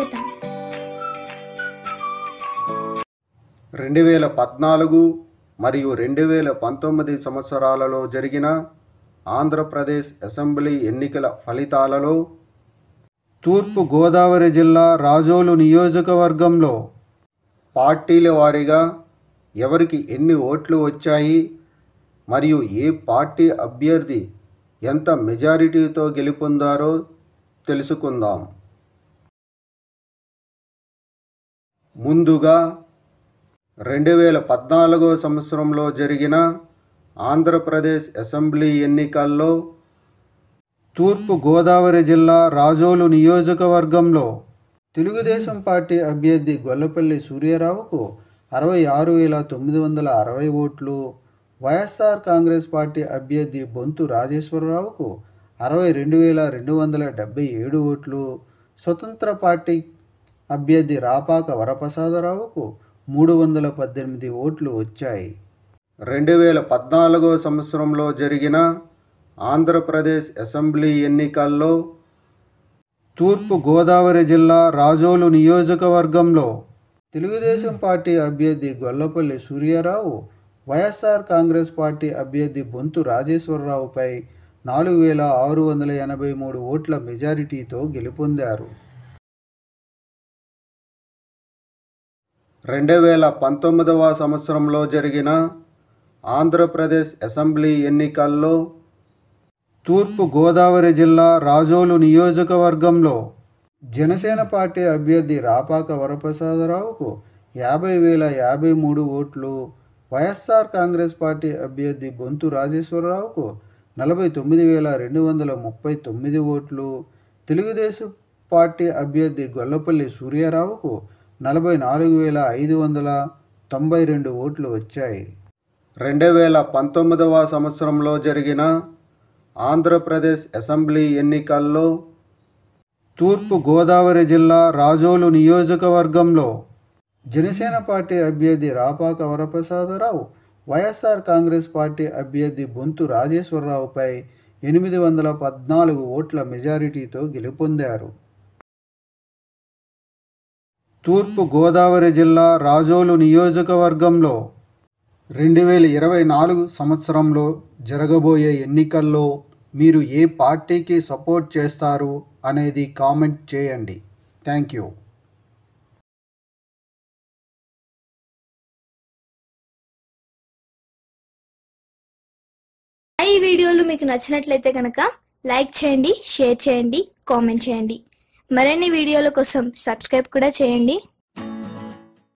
స్వాగతం. 2014 మరియు 2019 సంవత్సరాలలో జరిగిన ఆంధ్రప్రదేశ్ అసెంబ్లీ ఎన్నికల ఫలితాలలో తూర్పు గోదావరి జిల్లా రాజోలు నియోజకవర్గంలో పార్టీల వారీగా ఎవరికి ఎన్ని ఓట్లు వచ్చాయి మరియు ఏ పార్టీ అభ్యర్థి ఎంత మెజారిటీతో గెలుపొందారో తెలుసుకుందాం. ముందుగా 2014 సంవత్సరంలో జరిగిన ఆంధ్రప్రదేశ్ అసెంబ్లీ ఎన్నికల్లో తూర్పు గోదావరి జిల్లా రాజోలు నియోజకవర్గంలో తెలుగుదేశం పార్టీ అభ్యర్థి గొల్లపల్లి సూర్యారావుకు 66,960 ఓట్లు, వైఎస్ఆర్ కాంగ్రెస్ పార్టీ అభ్యర్థి బొంతు రాజేశ్వరరావుకు 62,277 ఓట్లు, స్వతంత్ర పార్టీ అభ్యర్థి రాపాక వరప్రసాదరావుకు 318 ఓట్లు వచ్చాయి. 2014 సంవత్సరంలో జరిగిన ఆంధ్రప్రదేశ్ అసెంబ్లీ ఎన్నికల్లో తూర్పు గోదావరి జిల్లా రాజోలు నియోజకవర్గంలో తెలుగుదేశం పార్టీ అభ్యర్థి గొల్లపల్లి సూర్యారావు వైఎస్ఆర్ కాంగ్రెస్ పార్టీ అభ్యర్థి బొంతు రాజేశ్వరరావుపై 4,683 ఓట్ల మెజారిటీతో గెలుపొందారు. 2019 సంవత్సరంలో జరిగిన ఆంధ్రప్రదేశ్ అసెంబ్లీ ఎన్నికల్లో తూర్పు గోదావరి జిల్లా రాజోలు నియోజకవర్గంలో జనసేన పార్టీ అభ్యర్థి రాపాక వరప్రసాదరావుకు 50,053 ఓట్లు, వైఎస్ఆర్ కాంగ్రెస్ పార్టీ అభ్యర్థి బొంతు రాజేశ్వరరావుకు 49,239 ఓట్లు, తెలుగుదేశం పార్టీ అభ్యర్థి గొల్లపల్లి సూర్యారావుకు 44,592 ఓట్లు వచ్చాయి. 2019 సంవత్సరంలో జరిగిన ఆంధ్రప్రదేశ్ అసెంబ్లీ ఎన్నికల్లో తూర్పు గోదావరి జిల్లా రాజోలు నియోజకవర్గంలో జనసేన పార్టీ అభ్యర్థి రాపాక వరప్రసాదరావు వైఎస్ఆర్ కాంగ్రెస్ పార్టీ అభ్యర్థి బొంతు రాజేశ్వరరావుపై 814 ఓట్ల మెజారిటీతో గెలుపొందారు. తూర్పు గోదావరి జిల్లా రాజోలు నియోజకవర్గంలో 2024 సంవత్సరంలో జరగబోయే ఎన్నికల్లో మీరు ఏ పార్టీకి సపోర్ట్ చేస్తారు అనేది కామెంట్ చేయండి. Thank you. ఈ వీడియోలు మీకు నచ్చినట్లయితే కనుక లైక్ చేయండి, షేర్ చేయండి, కామెంట్ చేయండి. మరిన్ని వీడియోల కోసం సబ్స్క్రైబ్ కూడా చేయండి.